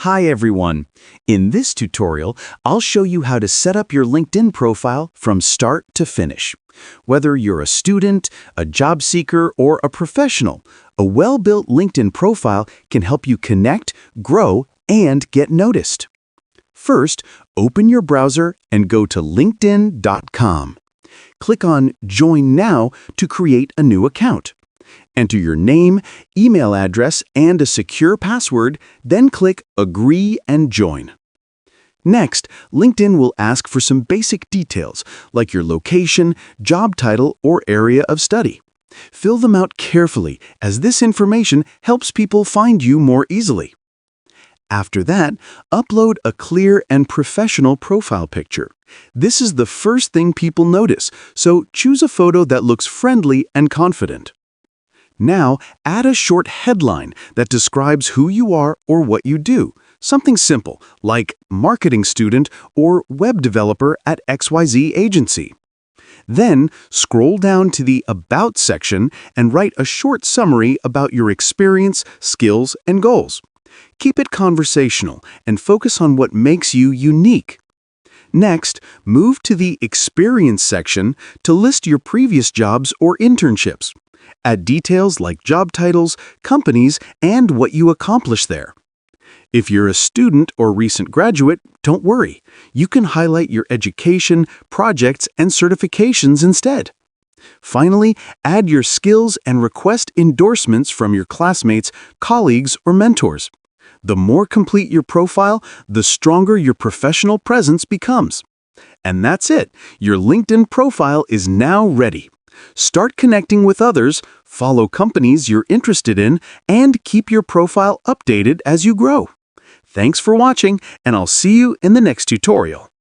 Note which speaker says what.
Speaker 1: Hi everyone! In this tutorial, I'll show you how to set up your LinkedIn profile from start to finish. Whether you're a student, a job seeker, or a professional, a well-built LinkedIn profile can help you connect, grow, and get noticed. First, open your browser and go to linkedin.com. Click on Join Now to create a new account. Enter your name, email address, and a secure password, then click Agree and Join. Next, LinkedIn will ask for some basic details, like your location, job title, or area of study. Fill them out carefully, as this information helps people find you more easily. After that, upload a clear and professional profile picture. This is the first thing people notice, so choose a photo that looks friendly and confident. Now, add a short headline that describes who you are or what you do. Something simple, like marketing student or web developer at XYZ agency. Then, scroll down to the About section and write a short summary about your experience, skills, and goals. Keep it conversational and focus on what makes you unique. Next, move to the Experience section to list your previous jobs or internships. Add details like job titles, companies, and what you accomplished there. If you're a student or recent graduate, don't worry. You can highlight your education, projects, and certifications instead. Finally, add your skills and request endorsements from your classmates, colleagues, or mentors. The more complete your profile, the stronger your professional presence becomes. And that's it. Your LinkedIn profile is now ready. Start connecting with others, follow companies you're interested in, and keep your profile updated as you grow. Thanks for watching, and I'll see you in the next tutorial.